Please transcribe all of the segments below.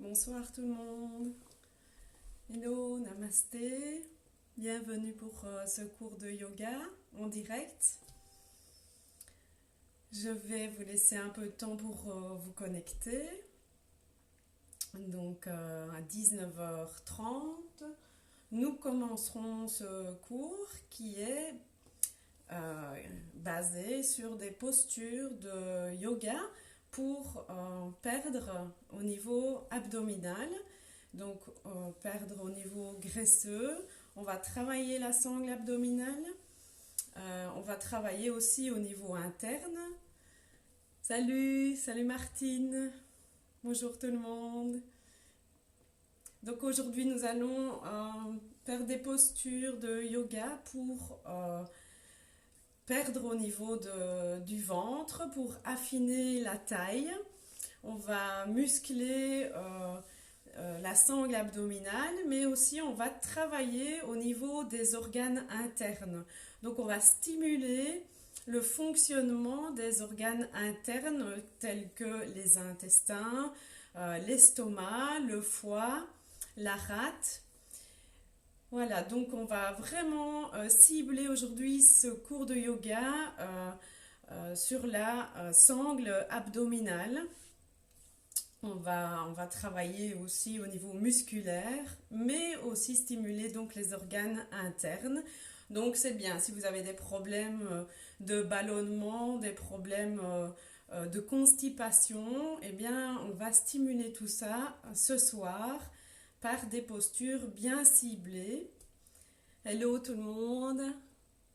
Bonsoir tout le monde. Hello, namasté. Bienvenue pour ce cours de yoga en direct. Je vais vous laisser un peu de temps pour vous connecter. Donc à 19h30, nous commencerons ce cours qui est basé sur des postures de yoga pour perdre au niveau abdominal, donc perdre au niveau graisseux. On va travailler la sangle abdominale, on va travailler aussi au niveau interne. Salut Martine, bonjour tout le monde. Donc aujourd'hui nous allons faire des postures de yoga pour perdre au niveau du ventre, pour affiner la taille. On va muscler la sangle abdominale, mais aussi on va travailler au niveau des organes internes. Donc on va stimuler le fonctionnement des organes internes tels que les intestins, l'estomac, le foie, la rate. Voilà, donc on va vraiment cibler aujourd'hui ce cours de yoga sur la sangle abdominale. On va travailler aussi au niveau musculaire, mais aussi stimuler donc les organes internes. Donc c'est bien, si vous avez des problèmes de ballonnement, des problèmes de constipation, eh bien on va stimuler tout ça ce soir par des postures bien ciblées. Hello tout le monde.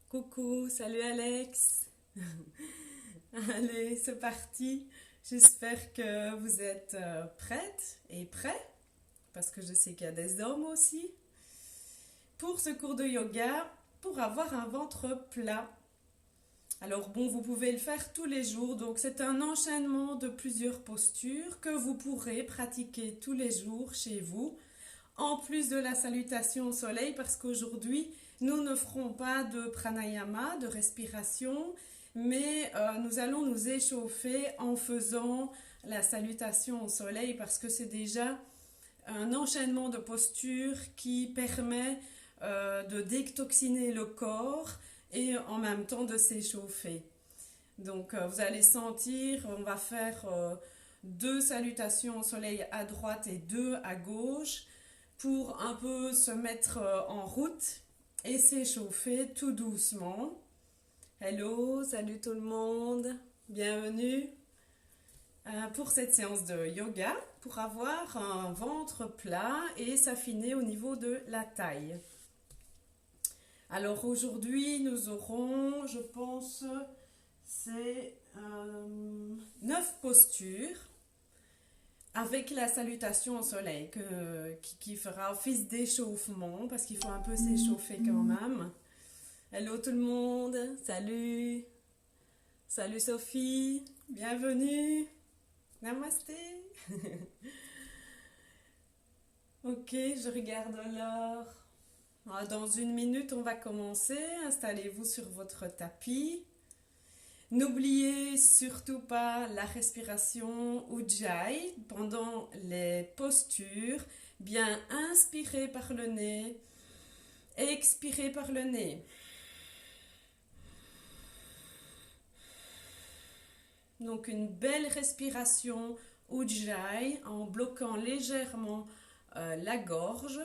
Coucou, salut Alex. Allez, c'est parti. J'espère que vous êtes prêtes et prêts, parce que je sais qu'il y a des hommes aussi, pour ce cours de yoga, pour avoir un ventre plat. Alors bon, vous pouvez le faire tous les jours, donc c'est un enchaînement de plusieurs postures que vous pourrez pratiquer tous les jours chez vous, en plus de la salutation au soleil, parce qu'aujourd'hui, nous ne ferons pas de pranayama, de respiration, mais nous allons nous échauffer en faisant la salutation au soleil, parce que c'est déjà un enchaînement de postures qui permet de détoxiner le corps et en même temps de s'échauffer. Donc vous allez sentir, on va faire 2 salutations au soleil à droite et 2 à gauche pour un peu se mettre en route et s'échauffer tout doucement. Hello, salut tout le monde, bienvenue pour cette séance de yoga pour avoir un ventre plat et s'affiner au niveau de la taille. Alors aujourd'hui nous aurons, je pense, c'est 9 postures avec la salutation au soleil qui fera office d'échauffement parce qu'il faut un peu s'échauffer quand même. Hello tout le monde, salut, salut Sophie, bienvenue, namasté. Ok, je regarde l'heure. Dans 1 minute, on va commencer. Installez-vous sur votre tapis. N'oubliez surtout pas la respiration Ujjayi pendant les postures. Bien inspirez par le nez, expirez par le nez. Donc une belle respiration Ujjayi en bloquant légèrement la gorge.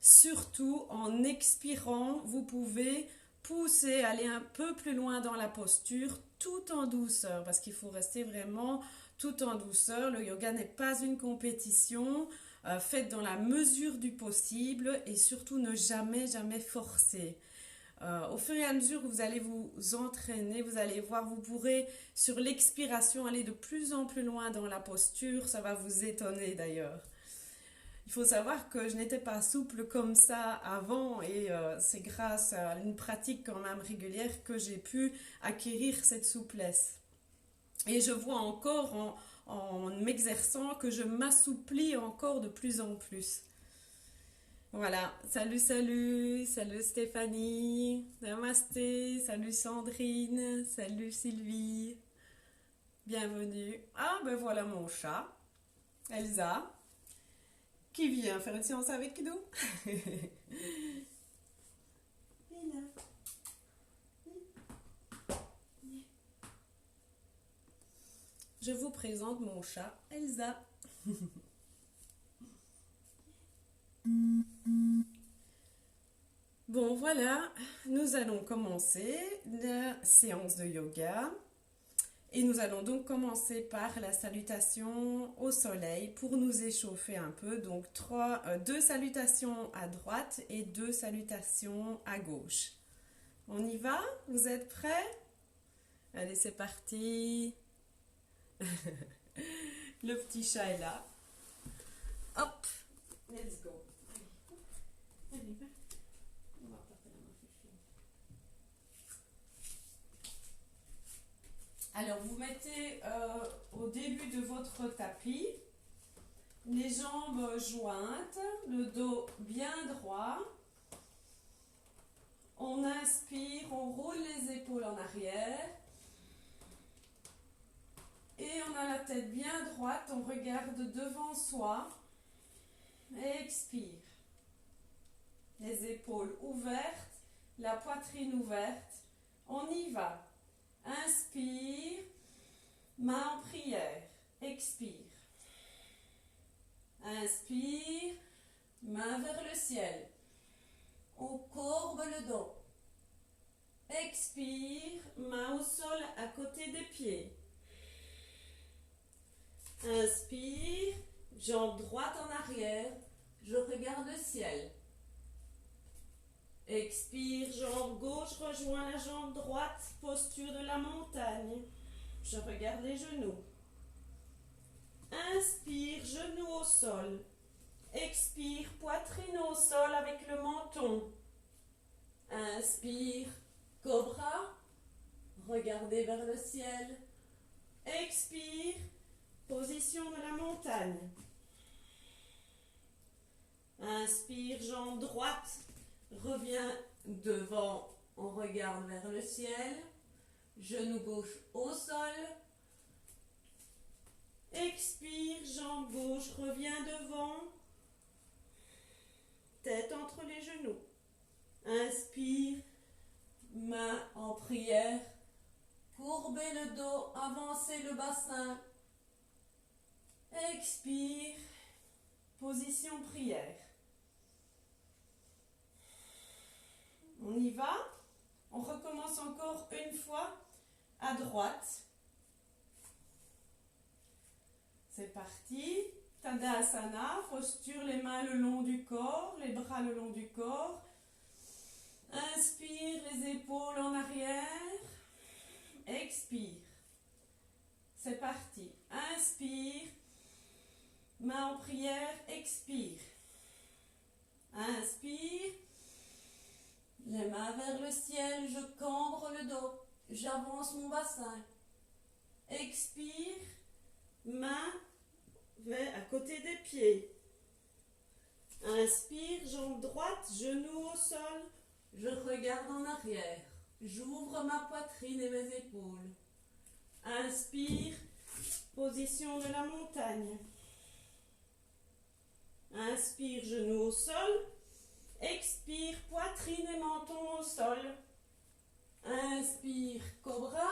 Surtout en expirant, vous pouvez pousser, aller un peu plus loin dans la posture tout en douceur parce qu'il faut rester vraiment tout en douceur. Le yoga n'est pas une compétition, faites dans la mesure du possible et surtout ne jamais forcer. Au fur et à mesure que vous allez vous entraîner, vous allez voir, vous pourrez sur l'expiration aller de plus en plus loin dans la posture, ça va vous étonner d'ailleurs. Il faut savoir que je n'étais pas souple comme ça avant et c'est grâce à une pratique quand même régulière que j'ai pu acquérir cette souplesse. Et je vois encore en m'exerçant que je m'assouplis encore de plus en plus. Voilà, salut Stéphanie, namasté, salut Sandrine, salut Sylvie, bienvenue. Ah ben voilà mon chat, Elsa. Qui vient faire une séance avec nous? Je vous présente mon chat, Elsa. Bon, voilà, nous allons commencer la séance de yoga. Et nous allons donc commencer par la salutation au soleil pour nous échauffer un peu. Donc, deux salutations à droite et deux salutations à gauche. On y va? Vous êtes prêts? Allez, c'est parti. Le petit chat est là. Hop, let's go. Allez, va. On va porter la main, Fifi. Alors, vous mettez au début de votre tapis les jambes jointes, le dos bien droit. On inspire, on roule les épaules en arrière. Et on a la tête bien droite, on regarde devant soi. Et expire. Les épaules ouvertes, la poitrine ouverte. On y va. Inspire, main en prière. Expire. Inspire, main vers le ciel. On courbe le dos. Expire, main au sol à côté des pieds. Inspire, jambe droite en arrière, je regarde le ciel. Expire, jambe gauche rejoint la jambe droite, posture de la montagne. Je regarde les genoux. Inspire, genoux au sol. Expire, poitrine au sol avec le menton. Inspire, cobra. Regardez vers le ciel. Expire, position de la montagne. Inspire, jambe droite. Reviens devant, on regarde vers le ciel. Genou gauche au sol. Expire, jambe gauche, reviens devant. Tête entre les genoux. Inspire, main en prière. Courbez le dos, avancez le bassin. Expire, position prière. On y va. On recommence encore une fois à droite. C'est parti. Tadasana, posture, les mains le long du corps, les bras le long du corps. Inspire, les épaules en arrière. Expire. C'est parti. Inspire. Main en prière, expire. Inspire. Les mains vers le ciel, je cambre le dos. J'avance mon bassin. Expire. Main vers à côté des pieds. Inspire, jambe droite, genou au sol. Je regarde en arrière. J'ouvre ma poitrine et mes épaules. Inspire, position de la montagne. Inspire, genou au sol. Expire, poitrine et menton au sol. Inspire, cobra.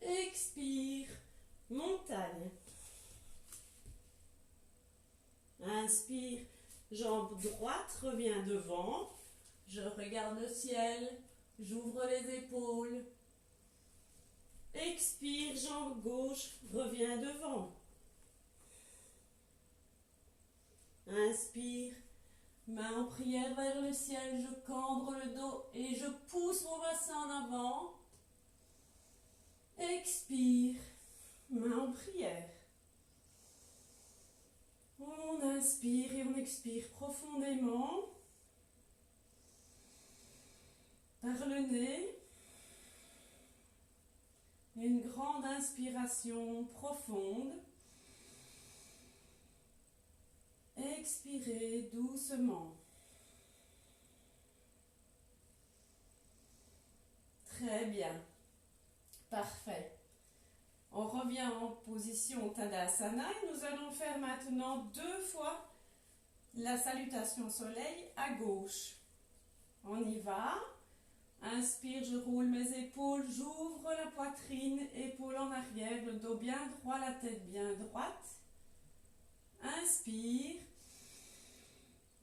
Expire, montagne. Inspire, jambe droite, reviens devant. Je regarde le ciel. J'ouvre les épaules. Expire, jambe gauche, reviens devant. Inspire, main en prière vers le ciel, je cambre le dos et je pousse mon bassin en avant. Expire, main en prière. On inspire et on expire profondément par le nez. Une grande inspiration profonde. Expirez doucement. Très bien. Parfait. On revient en position Tadasana et nous allons faire maintenant 2 fois la salutation soleil à gauche. On y va. Inspire, je roule mes épaules, j'ouvre la poitrine, épaules en arrière, le dos bien droit, la tête bien droite. Inspire,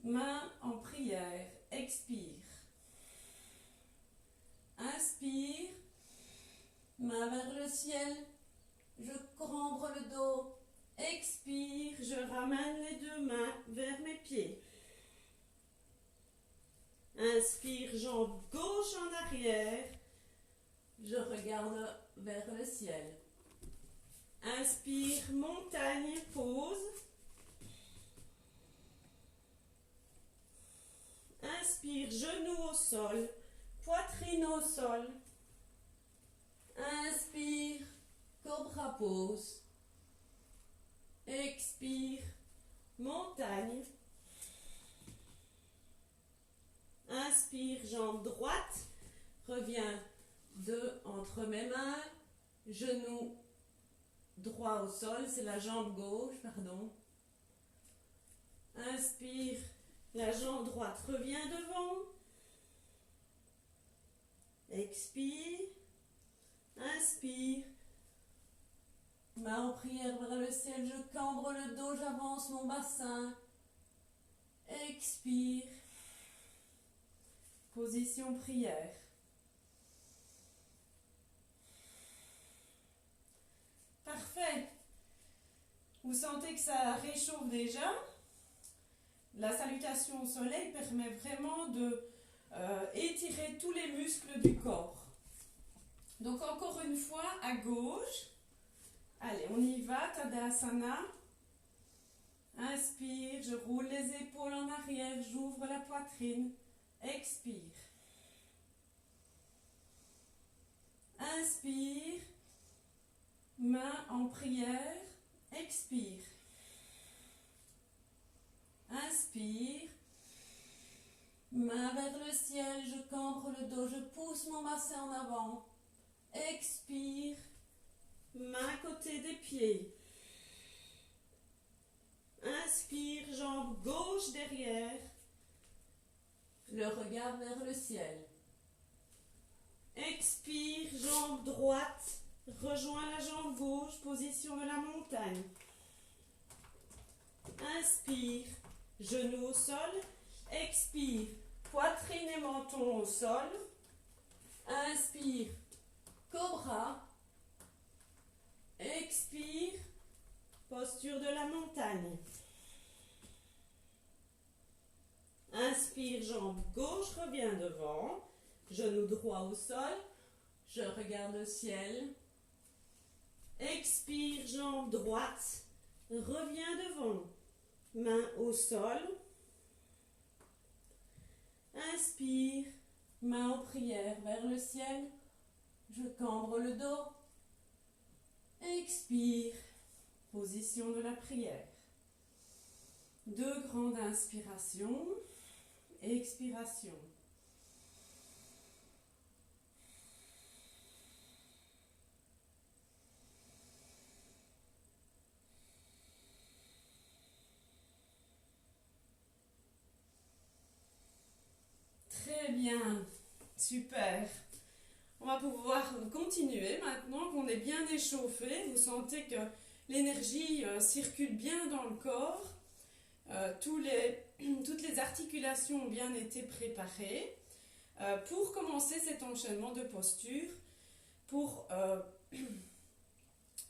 main en prière, expire. Inspire, main vers le ciel, je cambre le dos. Expire, je ramène les 2 mains vers mes pieds. Inspire, jambe gauche en arrière. Je regarde vers le ciel. Inspire, montagne, pause. Inspire, genou au sol, poitrine au sol. Inspire, cobra pose. Expire, montagne. Inspire, jambe droite, reviens 2 entre mes mains, genou droit au sol, c'est la jambe gauche, pardon. Inspire, la jambe droite revient devant. Expire, inspire. Main en prière vers le ciel, je cambre le dos, j'avance mon bassin. Expire. Position prière. Parfait. Vous sentez que ça réchauffe déjà. La salutation au soleil permet vraiment de étirer tous les muscles du corps. Donc encore une fois, à gauche. Allez, on y va, Tadasana. Inspire, je roule les épaules en arrière, j'ouvre la poitrine. Expire. Inspire. Main en prière. Expire. Inspire. Main vers le ciel, je cambre le dos, je pousse mon bassin en avant. Expire. Main à côté des pieds. Inspire, jambe gauche derrière. Le regard vers le ciel. Expire, jambe droite. Rejoins la jambe gauche, position de la montagne. Inspire, genou au sol. Expire, poitrine et menton au sol. Inspire, cobra. Expire, posture de la montagne. Inspire, jambe gauche, reviens devant. Genou droit au sol. Je regarde le ciel. Expire, jambe droite. Reviens devant. Main au sol. Inspire. Main en prière vers le ciel. Je cambre le dos. Expire. Position de la prière. 2 grandes inspirations. Expiration. Très bien, super. On va pouvoir continuer maintenant qu'on est bien échauffé. Vous sentez que l'énergie circule bien dans le corps. Toutes les articulations ont bien été préparées pour commencer cet enchaînement de postures, pour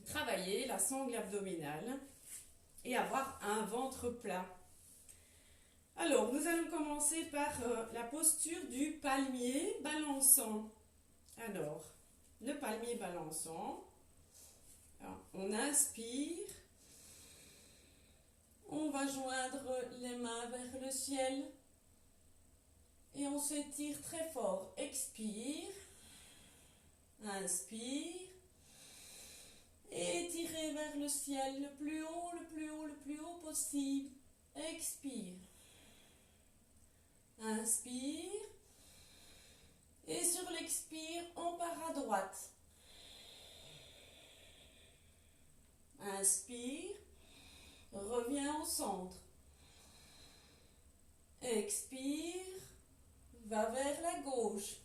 travailler la sangle abdominale et avoir un ventre plat. Alors, nous allons commencer par la posture du palmier balançant. Alors, le palmier balançant. Alors, on inspire. On va joindre les mains vers le ciel. Et on s'étire très fort. Expire. Inspire. Et étirez vers le ciel le plus haut, le plus haut, le plus haut possible. Expire. Inspire. Et sur l'expire, on part à droite. Inspire, reviens au centre. Expire, va vers la gauche.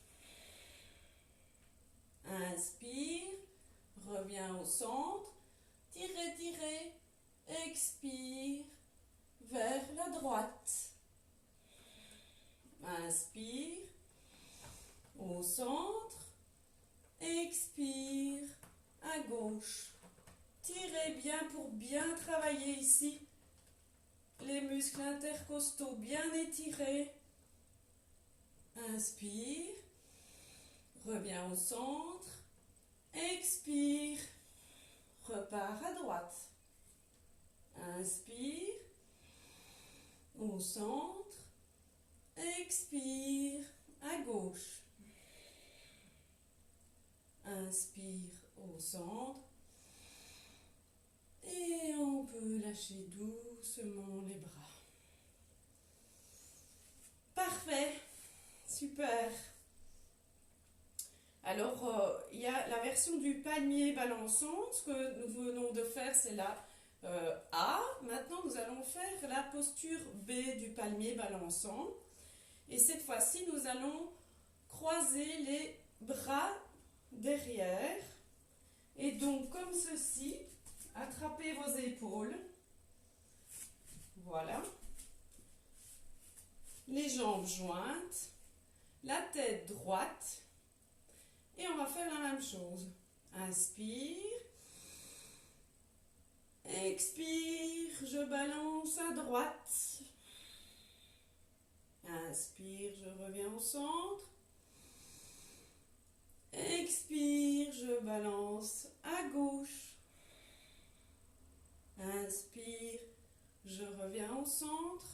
Inspire, reviens au centre. Tirez, tirez. Expire, vers la droite. Inspire, au centre. Expire, à gauche. Tirez bien pour bien travailler ici. Les muscles intercostaux bien étirés. Inspire, reviens au centre. Expire, repars à droite. Inspire, au centre. Expire, à gauche. Inspire, au centre. Et on peut lâcher doucement les bras. Parfait, super. Alors, il y a la version du palmier balançant. Ce que nous venons de faire, c'est la A. Maintenant, nous allons faire la posture B du palmier balançant. Et cette fois-ci, nous allons croiser les bras derrière. Et donc, comme ceci, attrapez vos épaules. Voilà. Les jambes jointes. La tête droite. Et on va faire la même chose. Inspire. Expire. Je balance à droite. Inspire. Je reviens au centre. Expire. Je balance à gauche. Inspire. Je reviens au centre.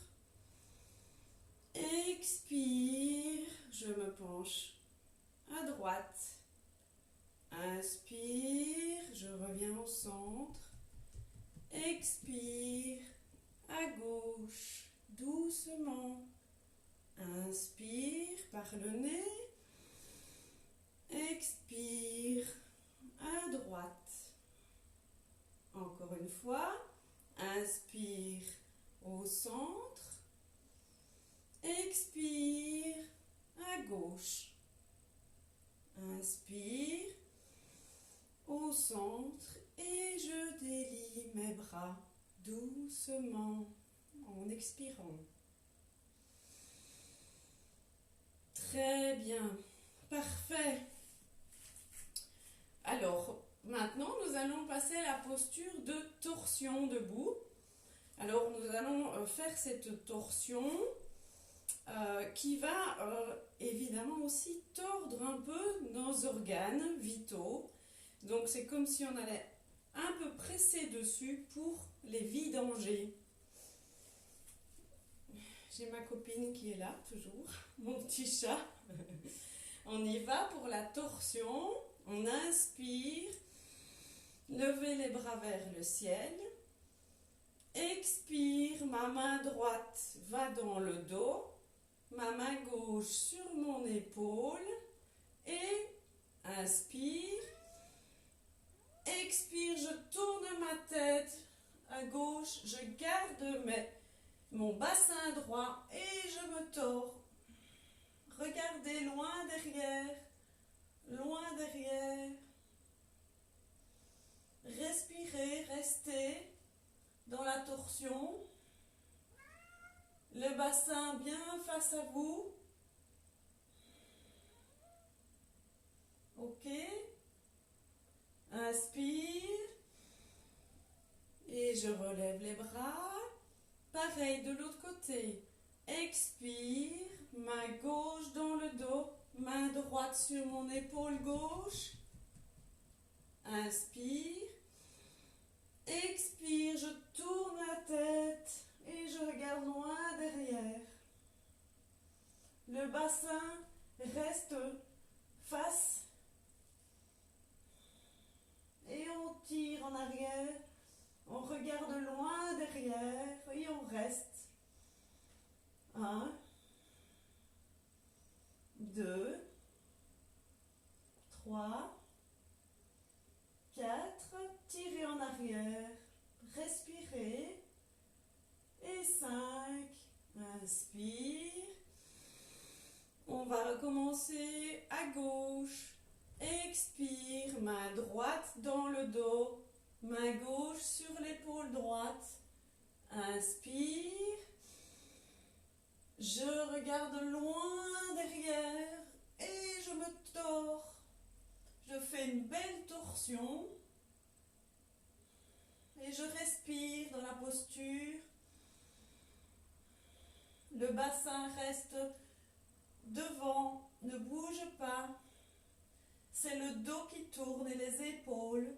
Expire. Je me penche à droite. Inspire, je reviens au centre. Expire, à gauche, doucement. Inspire par le nez. Expire, à droite. Encore une fois. Inspire au centre. Expire, à gauche. Inspire au centre et je délie mes bras doucement en expirant. Très bien, parfait. Alors, maintenant, nous allons passer à la posture de torsion debout. Alors, nous allons faire cette torsion qui va évidemment aussi tordre un peu nos organes vitaux. Donc c'est comme si on allait un peu presser dessus pour les vidanger. J'ai ma copine qui est là, toujours, mon petit chat. On y va pour la torsion. On inspire, levez les bras vers le ciel. Expire, ma main droite va dans le dos. Ma main gauche sur mon épaule et inspire. Expire, je tourne ma tête à gauche, je garde mon bassin droit et je me tords. Regardez loin derrière, loin derrière. Respirez, restez dans la torsion. Le bassin bien face à vous. Ok. Inspire. Et je relève les bras. Pareil de l'autre côté. Expire. Main gauche dans le dos. Main droite sur mon épaule gauche. Inspire. Expire. Je tourne la tête. Et je regarde loin derrière. Le bassin reste face. Et on tire en arrière. On regarde loin derrière. Et on reste. 1, 2, 3, 4. Tirez en arrière. Inspire. On va recommencer à gauche. Expire, main droite dans le dos, main gauche sur l'épaule droite. Inspire. Je regarde loin derrière et je me tords. Je fais une belle torsion et je respire dans la posture. Le bassin reste devant, ne bouge pas. C'est le dos qui tourne et les épaules.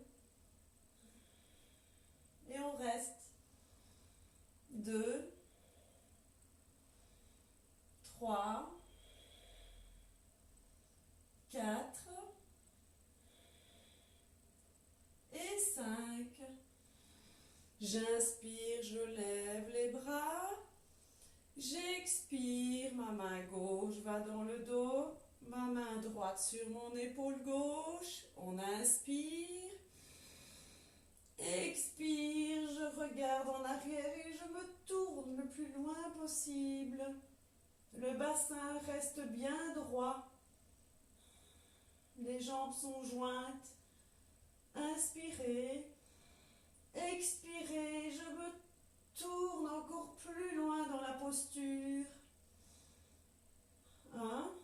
Et on reste. 2, 3, 4 et 5. J'inspire, je lève les bras. J'expire, ma main gauche va dans le dos, ma main droite sur mon épaule gauche. On inspire. Expire, je regarde en arrière et je me tourne le plus loin possible. Le bassin reste bien droit. Les jambes sont jointes. Inspirez. Expirez, je me tourne encore plus loin dans la posture. 1,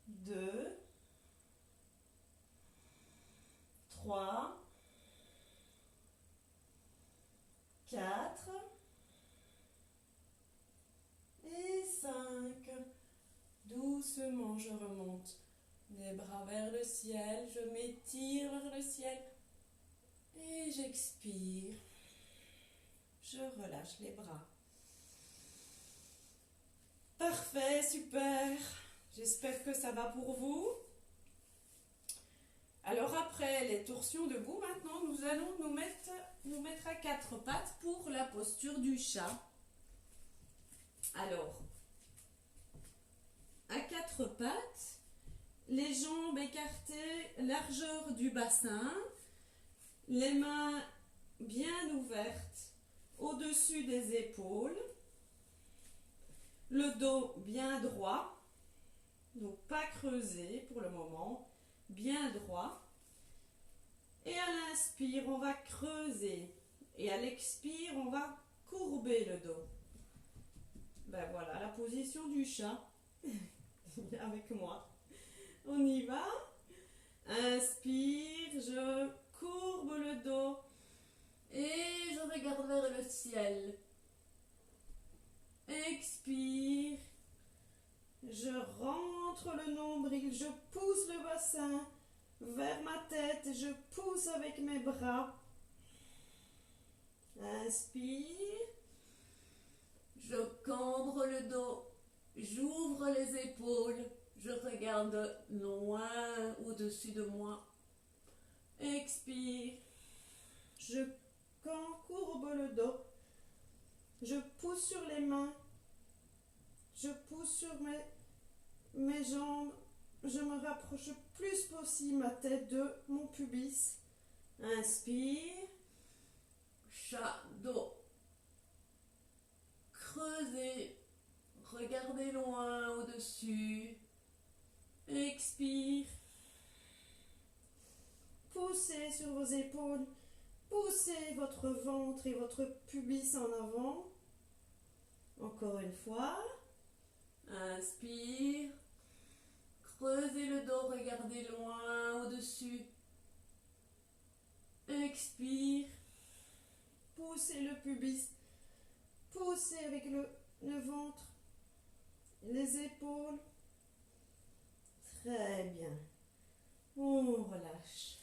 2, 3, 4 et 5. Doucement, je remonte les bras vers le ciel, je m'étire vers le ciel et j'expire. Je relâche les bras. Parfait, super. J'espère que ça va pour vous. Alors après les torsions debout, maintenant nous allons nous mettre à quatre pattes pour la posture du chat. Alors, à quatre pattes, les jambes écartées, largeur du bassin, les mains bien ouvertes au-dessus des épaules, le dos bien droit, donc pas creusé pour le moment, bien droit. Et à l'inspire, on va creuser. Et à l'expire, on va courber le dos. Ben voilà, la position du chat. Avec moi. On y va. Inspire, je courbe le dos. Et je regarde vers le ciel. Expire. Je rentre le nombril, je pousse le bassin vers ma tête, je pousse avec mes bras. Inspire. Je cambre le dos, j'ouvre les épaules, je regarde loin au-dessus de moi. Expire. Je courbe le dos, je pousse sur les mains, je pousse sur mes jambes, je me rapproche le plus possible ma tête de mon pubis. Inspire. Chat, dos. Creusez. Regardez loin au-dessus. Expire. Poussez sur vos épaules. Poussez votre ventre et votre pubis en avant. Encore une fois. Inspire. Creusez le dos, regardez loin au-dessus. Expire. Poussez le pubis. Poussez avec le ventre, les épaules. Très bien. On relâche.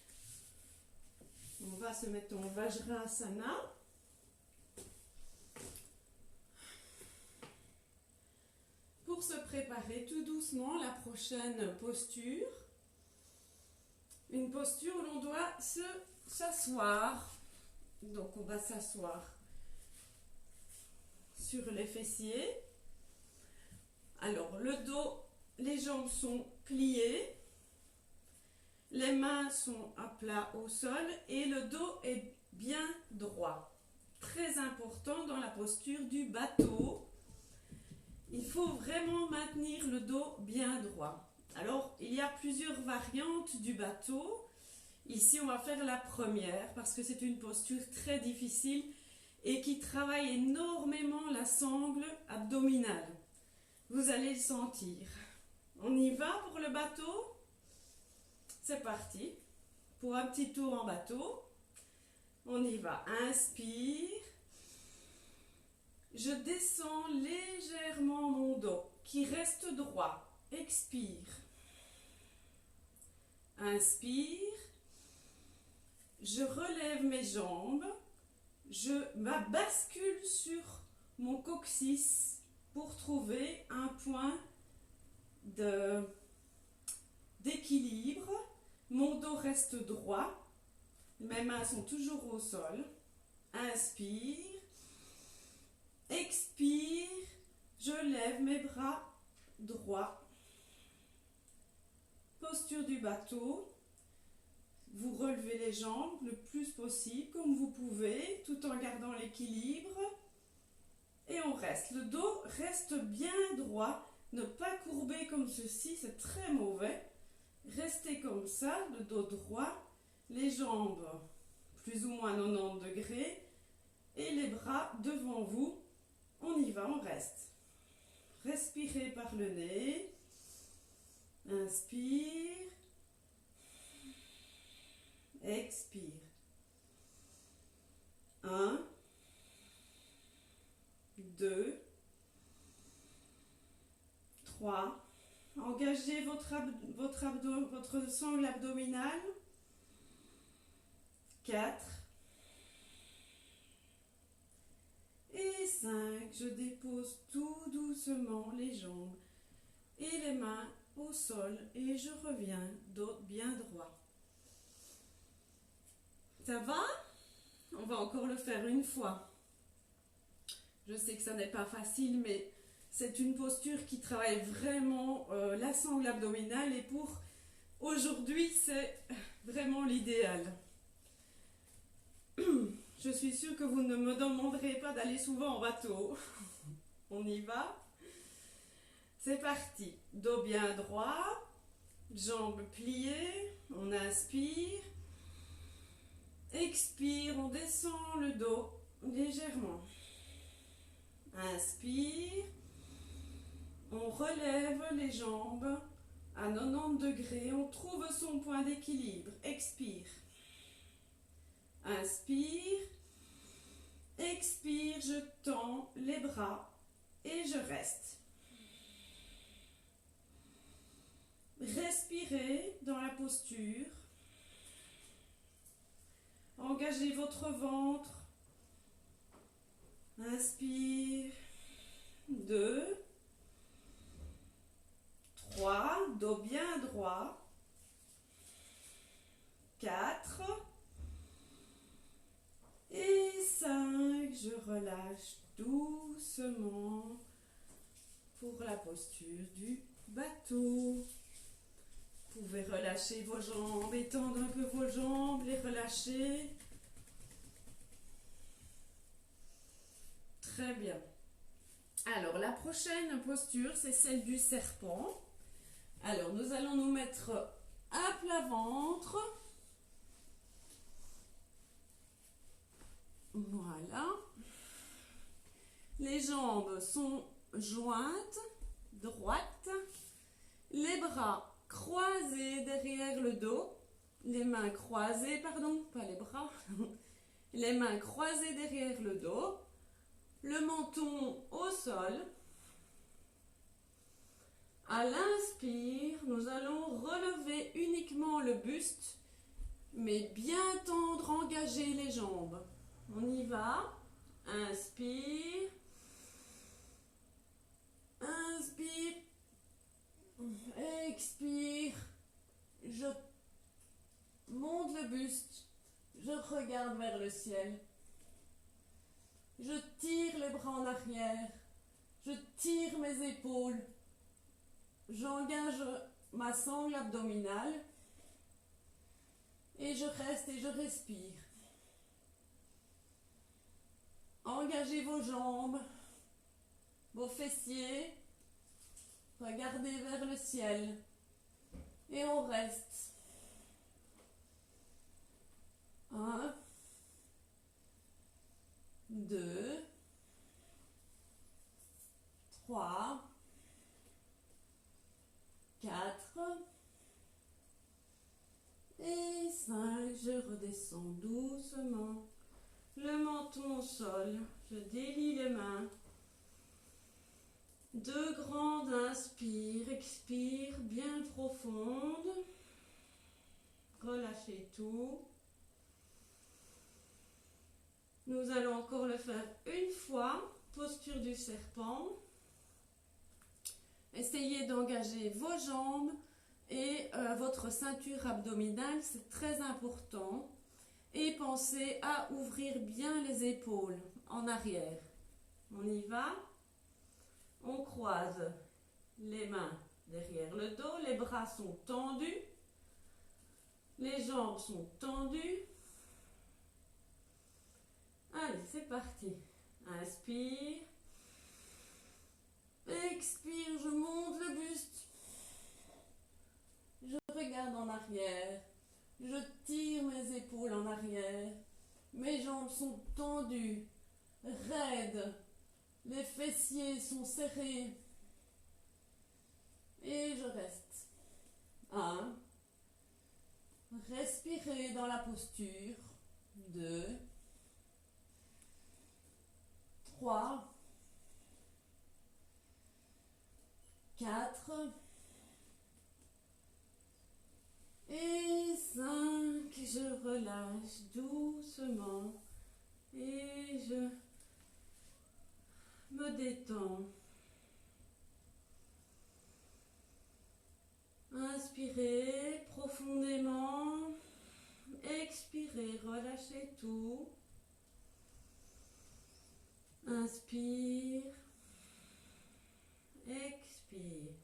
On va se mettre en Vajrasana. Pour se préparer tout doucement la prochaine posture. Une posture où l'on doit s'asseoir. Donc on va s'asseoir sur les fessiers. Alors le dos, les jambes sont pliées. Les mains sont à plat au sol et le dos est bien droit. très important dans la posture du bateau. Il faut vraiment maintenir le dos bien droit. Alors, il y a plusieurs variantes du bateau. Ici, on va faire la première parce que c'est une posture très difficile et qui travaille énormément la sangle abdominale. Vous allez le sentir. On y va pour le bateau? C'est parti. Pour un petit tour en bateau. On y va. Inspire. Je descends légèrement mon dos qui reste droit. Expire. Inspire. Je relève mes jambes. Je bascule sur mon coccyx pour trouver un point d'équilibre. Mon dos reste droit. Mes mains sont toujours au sol. Inspire. Expire. Je lève mes bras droits. Posture du bateau. Vous relevez les jambes le plus possible, comme vous pouvez, tout en gardant l'équilibre. Et on reste. Le dos reste bien droit. Ne pas courber comme ceci, c'est très mauvais. Restez comme ça, le dos droit. Les jambes plus ou moins 90 degrés. Et les bras devant vous. On y va, on reste. Respirez par le nez. Inspire. Expire. 1, 2, 3. Engagez votre sangle abdominale. 4. Et 5. Je dépose tout doucement les jambes et les mains au sol et je reviens, dos bien droit. Ça va? On va encore le faire une fois. Je sais que ça n'est pas facile, mais c'est une posture qui travaille vraiment la sangle abdominale et pour aujourd'hui, c'est vraiment l'idéal. Je suis sûre que vous ne me demanderez pas d'aller souvent en bateau. On y va? C'est parti. Dos bien droit, jambes pliées, on inspire. Expire, on descend le dos légèrement. Inspire. On relève les jambes à 90 degrés. On trouve son point d'équilibre. Expire. Inspire. Expire, je tends les bras et je reste. Respirez dans la posture. Engagez votre ventre. Inspire. 2, 3, dos bien droit. 4 et 5. Je relâche doucement pour la posture du bateau. Vous pouvez relâcher vos jambes, étendre un peu vos jambes, les relâcher. Très bien. Alors, la prochaine posture, c'est celle du serpent. Alors, nous allons nous mettre à plat ventre. Voilà. Les jambes sont jointes, droites. Les bras croisés derrière le dos. Les mains croisées, pardon, pas les bras. Les mains croisées derrière le dos. Le menton au sol. À l'inspire, nous allons relever uniquement le buste, mais bien tendre, engager les jambes. On y va. Inspire. Inspire. Expire. Je monte le buste. Je regarde vers le ciel. Je tire les bras en arrière. Je tire mes épaules. J'engage ma sangle abdominale. Et je reste et je respire. engagez vos jambes, vos fessiers. Regardez vers le ciel. Et on reste. 1, 2, 3, 4 et 5. Je redescends doucement. Le menton au sol. Je délie les mains. 2 grandes inspire, expire, bien profonde. Relâchez tout. Nous allons encore le faire une fois. Posture du serpent. Essayez d'engager vos jambes et votre ceinture abdominale, c'est très important. Et pensez à ouvrir bien les épaules en arrière. On y va. On croise les mains derrière le dos, les bras sont tendus, les jambes sont tendues. Allez, c'est parti. Inspire. Expire, je monte le buste. Je regarde en arrière. Je tire mes épaules en arrière. Mes jambes sont tendues, raides. Les fessiers sont serrés. Et je reste. 1. Respirez dans la posture. 2. 3. 4. Et 5. Je relâche doucement. Et je me détends. Inspirez profondément. Expirez, relâchez tout. Inspire. Expire.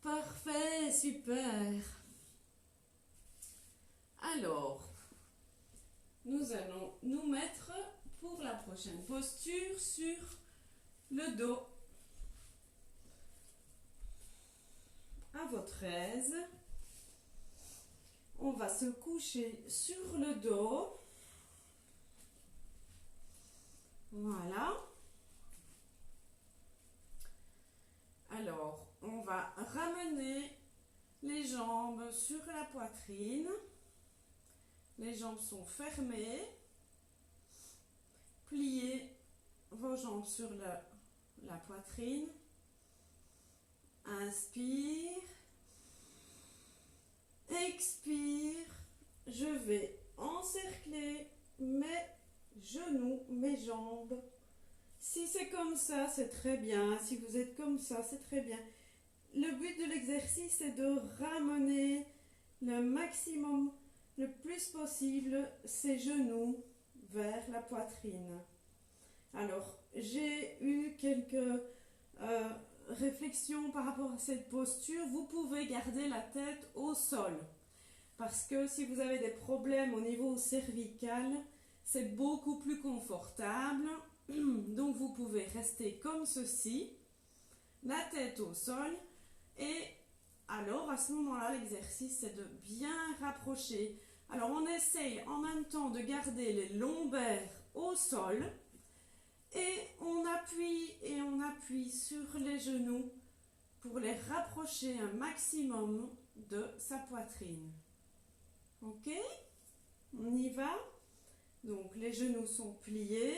Parfait, super. Alors, nous allons nous mettre pour la prochaine posture sur le dos. À votre aise, on va se coucher sur le dos. Voilà. Alors, on va ramener les jambes sur la poitrine. Les jambes sont fermées. Pliez vos jambes sur la poitrine. Inspire. Expire. Je vais encercler mes genoux, mes jambes. Si c'est comme ça, c'est très bien. Si vous êtes comme ça, c'est très bien. Le but de l'exercice, c'est de ramener le maximum, le plus possible, ses genoux vers la poitrine. Alors, j'ai eu quelques réflexions par rapport à cette posture. Vous pouvez garder la tête au sol. Parce que si vous avez des problèmes au niveau cervical, c'est beaucoup plus confortable. Donc, vous pouvez rester comme ceci, la tête au sol. Et alors, à ce moment-là, l'exercice, c'est de bien rapprocher. Alors, on essaye en même temps de garder les lombaires au sol. Et on appuie sur les genoux pour les rapprocher un maximum de sa poitrine. Ok? On y va? Donc, les genoux sont pliés.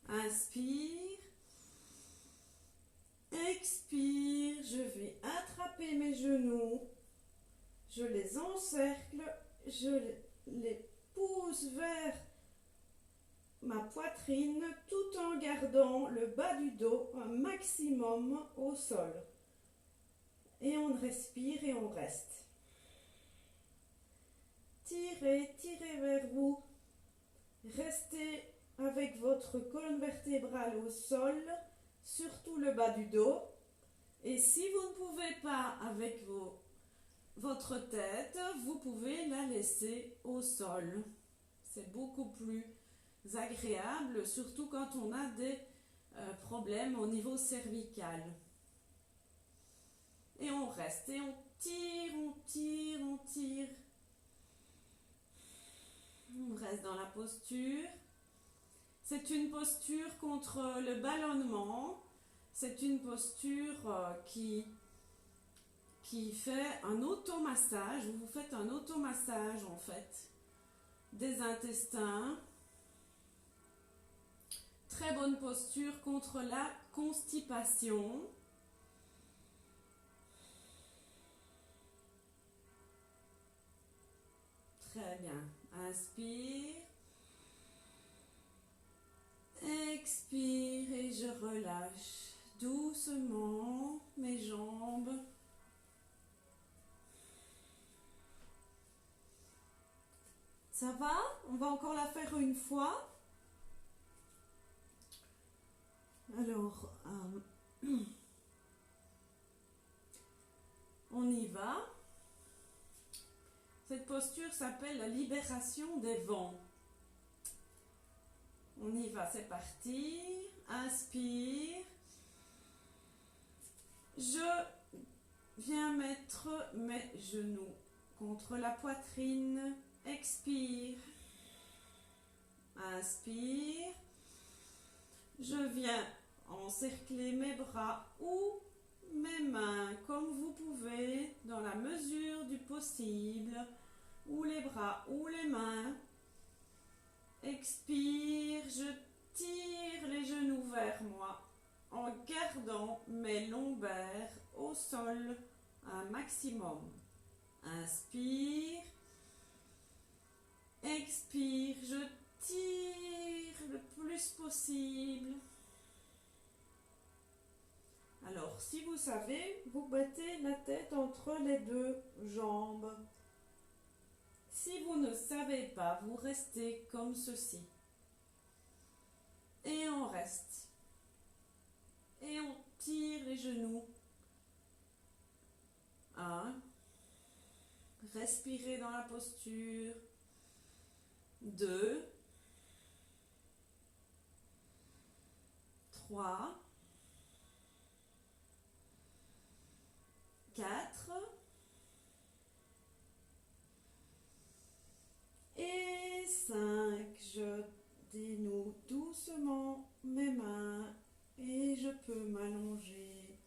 Inspire. Expire. Je vais attraper mes genoux. Je les encercle. Je les pousse vers ma poitrine tout en gardant le bas du dos un maximum au sol. Et on respire et on reste. Tirez, tirez vers vous. Restez avec votre colonne vertébrale au sol, surtout le bas du dos. Et si vous ne pouvez pas avec vos votre tête, vous pouvez la laisser au sol. C'est beaucoup plus agréable, surtout quand on a des problèmes au niveau cervical. Et on reste, et on tire, on tire, on tire. On reste dans la posture. C'est une posture contre le ballonnement. C'est une posture qui fait un automassage. Vous faites un automassage en fait des intestins. Très bonne posture contre la constipation. Très bien. Inspire. Expire et je relâche doucement mes jambes. Ça va? On va encore la faire une fois. Alors, on y va. Cette posture s'appelle la libération des vents. On y va, c'est parti. Inspire. Je viens mettre mes genoux contre la poitrine. Expire. Inspire. Je viens encercler mes bras ou mes mains comme vous pouvez dans la mesure du possible, ou les bras ou les mains. Expire, je tire les genoux vers moi en gardant mes lombaires au sol un maximum. Inspire. Expire, je tire le plus possible. Alors, si vous savez, vous battez la tête entre les deux jambes. Si vous ne savez pas, vous restez comme ceci. Et on reste. Et on tire les genoux. 1. Respirez dans la posture. 2. 3. 4. Et 5. Je dénoue doucement mes mains et je peux m'allonger,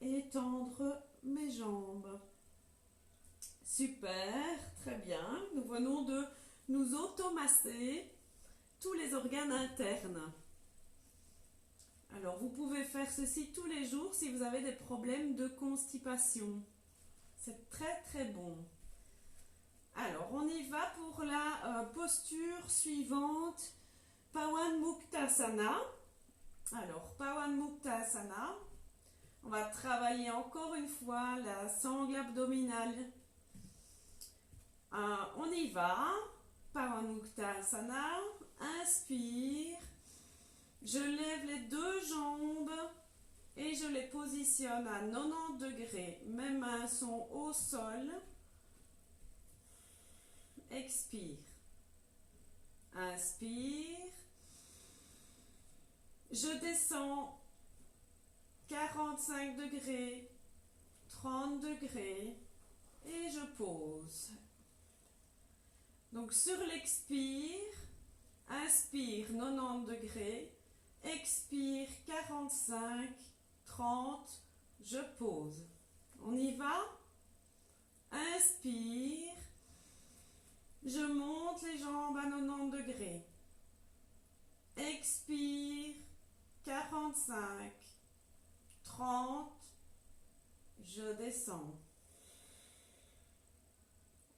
étendre mes jambes. Super, très bien. Nous venons de nous automasser tous les organes internes. Alors, vous pouvez faire ceci tous les jours si vous avez des problèmes de constipation. C'est très très bon. Alors, on y va pour la posture suivante, Pawan Muktasana. Alors, Pawan Muktasana, on va travailler encore une fois la sangle abdominale. On y va, Pawan Muktasana, inspire, je lève les deux jambes et je les positionne à 90 degrés. Mes mains sont au sol. Expire. Inspire. Je descends 45 degrés, 30 degrés et je pose. Donc sur l'expire, inspire 90 degrés, expire 45, 30, je pose. On y va? Inspire. Je monte les jambes à 90 degrés. Expire. 45. 30. Je descends.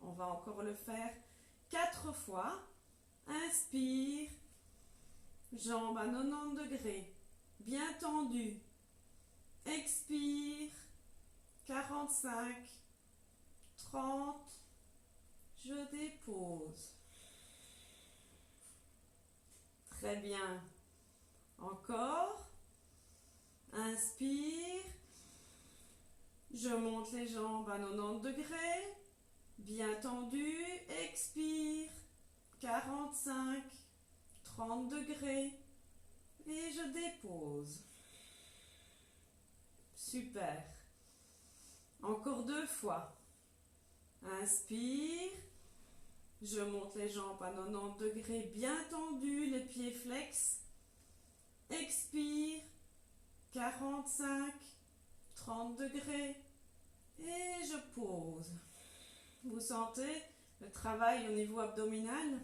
On va encore le faire 4 fois. Inspire. Jambes à 90 degrés. Bien tendues. Expire. 45. 30. Je dépose. Très bien. Encore. Inspire. Je monte les jambes à 90 degrés, bien tendu, expire, 45, 30 degrés et je dépose. Super. Encore 2 fois. Inspire, je monte les jambes à 90 degrés, bien tendu, les pieds flex. Expire, 45, 30 degrés et je pose. Vous sentez le travail au niveau abdominal?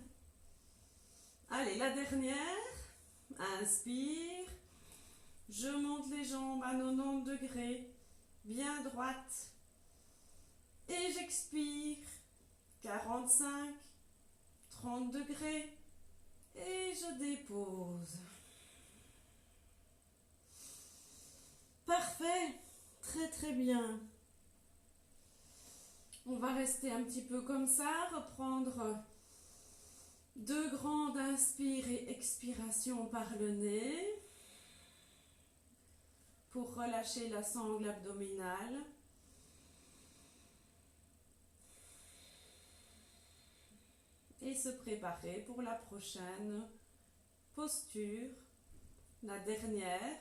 Allez, la dernière. Inspire, je monte les jambes à 90 degrés, bien droite. Et j'expire, 45, 30 degrés et je dépose. Parfait, très très bien. On va rester un petit peu comme ça, reprendre 2 grandes inspires et expirations par le nez pour relâcher la sangle abdominale. Et se préparer pour la prochaine posture, la dernière.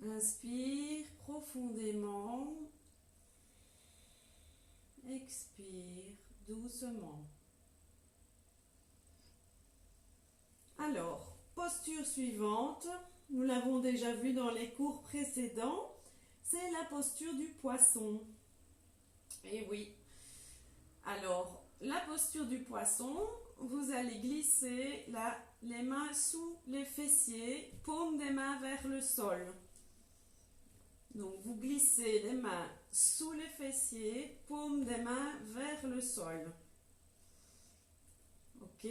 Inspire profondément, expire doucement. Alors, posture suivante, nous l'avons déjà vu dans les cours précédents, c'est la posture du poisson. Et oui, alors la posture du poisson, vous allez glisser les mains sous les fessiers, paume des mains vers le sol. Donc vous glissez les mains sous les fessiers, paume des mains vers le sol. Ok?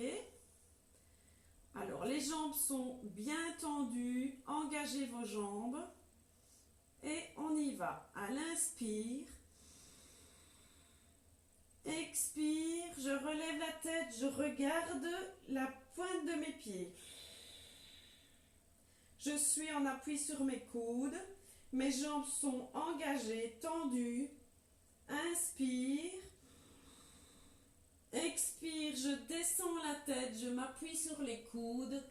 Alors les jambes sont bien tendues, engagez vos jambes et on y va. À l'inspire, expire, je relève la tête, je regarde la pointe de mes pieds. Je suis en appui sur mes coudes. Mes jambes sont engagées, tendues. Inspire. Expire, je descends la tête, je m'appuie sur les coudes.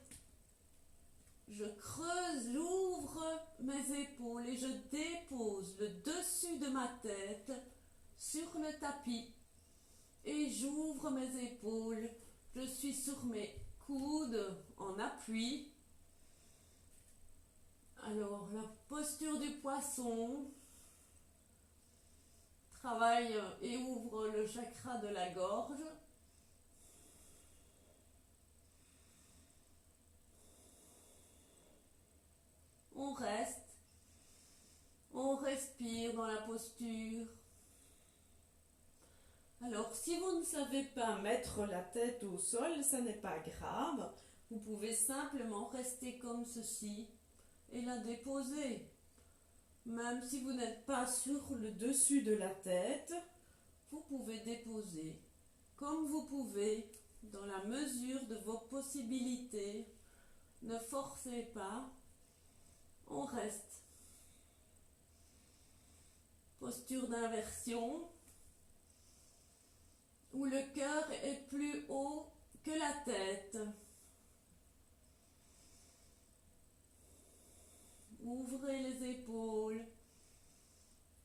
Je creuse, j'ouvre mes épaules et je dépose le dessus de ma tête sur le tapis. Et j'ouvre mes épaules. Je suis sur mes coudes en appui. Alors, la posture du poisson travaille et ouvre le chakra de la gorge. On reste, on respire dans la posture. Alors, si vous ne savez pas mettre la tête au sol, ça n'est pas grave. Vous pouvez simplement rester comme ceci et la déposer. Même si vous n'êtes pas sur le dessus de la tête, vous pouvez déposer comme vous pouvez, dans la mesure de vos possibilités. Ne forcez pas, on reste. Posture d'inversion, où le cœur est plus haut que la tête. Ouvrez les épaules.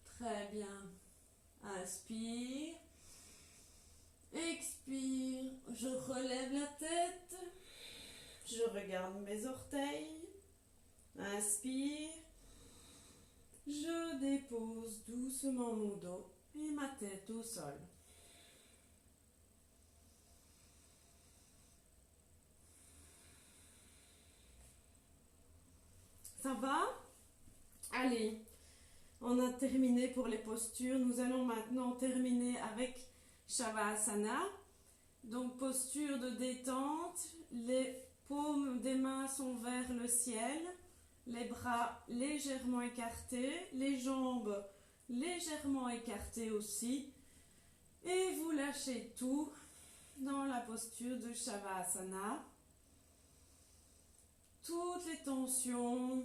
Très bien. Inspire. Expire. Je relève la tête. Je regarde mes orteils. Inspire. Je dépose doucement mon dos et ma tête au sol. Ça va? Allez, on a terminé pour les postures. Nous allons maintenant terminer avec Shavasana. Donc, posture de détente. Les paumes des mains sont vers le ciel. Les bras légèrement écartés. Les jambes légèrement écartées aussi. Et vous lâchez tout dans la posture de Shavasana. Toutes les tensions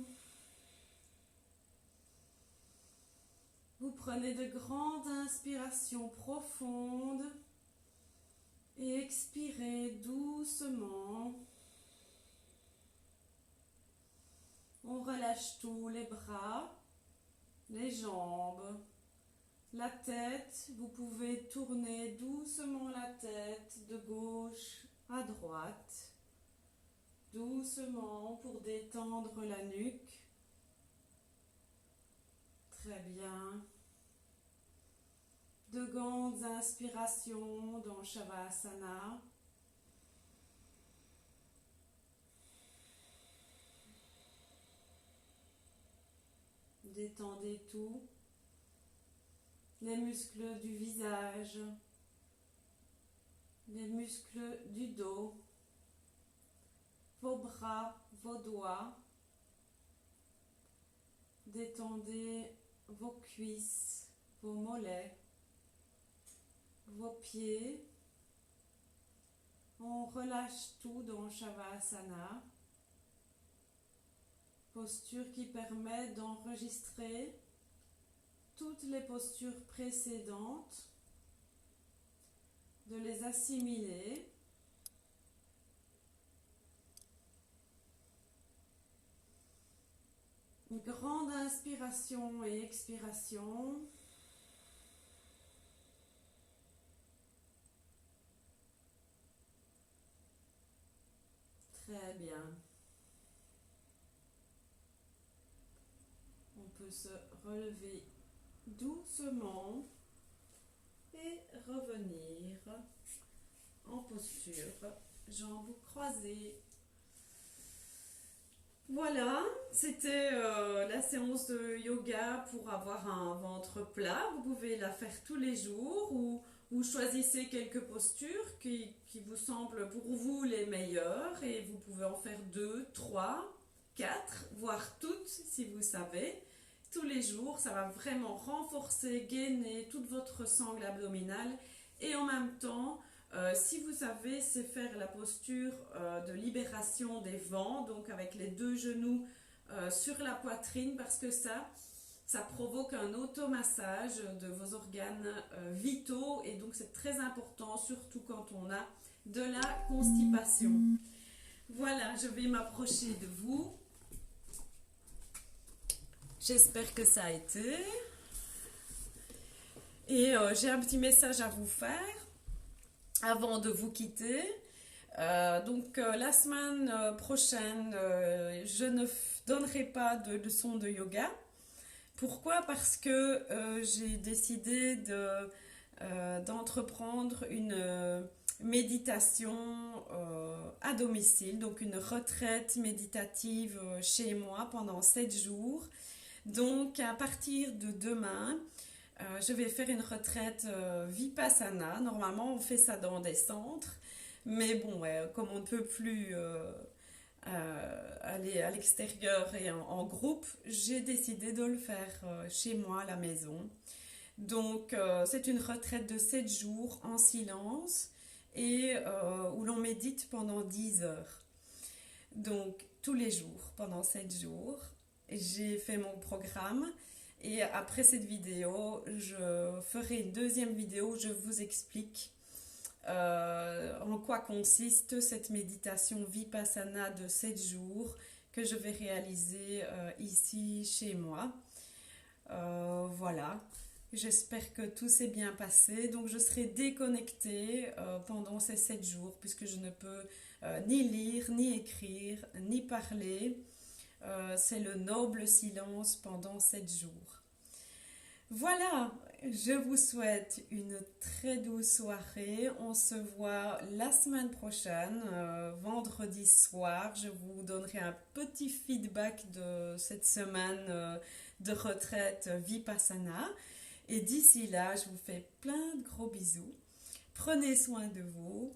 prenez de grandes inspirations profondes et expirez doucement. On relâche tout, les bras, les jambes, la tête. Vous pouvez tourner doucement la tête de gauche à droite, doucement pour détendre la nuque. Très bien. De grandes inspirations dans Shavasana. Détendez tout. Les muscles du visage, les muscles du dos, vos bras, vos doigts. Détendez vos cuisses, vos mollets, vos pieds. On relâche tout dans Shavasana. Posture qui permet d'enregistrer toutes les postures précédentes, de les assimiler. Une grande inspiration et expiration. Très bien. On peut se relever doucement et revenir en posture, jambes croisées. Voilà, c'était la séance de yoga pour avoir un ventre plat. Vous pouvez la faire tous les jours ou vous choisissez quelques postures qui vous semblent pour vous les meilleures et vous pouvez en faire 2, 3, 4, voire toutes si vous savez. Tous les jours, ça va vraiment renforcer, gainer toute votre sangle abdominale et en même temps, si vous savez, c'est faire la posture de libération des vents, donc avec les 2 genoux sur la poitrine parce que ça provoque un automassage de vos organes vitaux et donc c'est très important, surtout quand on a de la constipation. Voilà, je vais m'approcher de vous. J'espère que ça a été. Et j'ai un petit message à vous faire avant de vous quitter. Donc la semaine prochaine, je ne donnerai pas de leçon de yoga. Pourquoi? Parce que j'ai décidé d'entreprendre une méditation à domicile, donc une retraite méditative chez moi pendant 7 jours. Donc à partir de demain, je vais faire une retraite Vipassana. Normalement, on fait ça dans des centres. Mais bon, comme on ne peut plus aller à l'extérieur et en groupe, j'ai décidé de le faire chez moi à la maison. Donc, c'est une retraite de 7 jours en silence et où l'on médite pendant 10 heures. Donc, tous les jours, pendant 7 jours. J'ai fait mon programme et après cette vidéo, je ferai une deuxième vidéo où je vous explique en quoi consiste cette méditation Vipassana de 7 jours que je vais réaliser ici chez moi. Voilà, j'espère que tout s'est bien passé. Donc je serai déconnectée pendant ces 7 jours puisque je ne peux ni lire, ni écrire, ni parler. C'est le noble silence pendant 7 jours. Voilà, je vous souhaite une très douce soirée. On se voit la semaine prochaine, vendredi soir. Je vous donnerai un petit feedback de cette semaine de retraite Vipassana. Et d'ici là, je vous fais plein de gros bisous. Prenez soin de vous.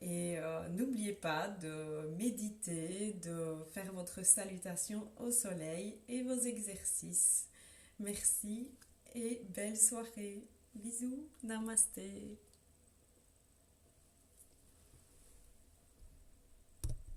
Et n'oubliez pas de méditer, de faire votre salutation au soleil et vos exercices. Merci et belle soirée. Bisous, namasté.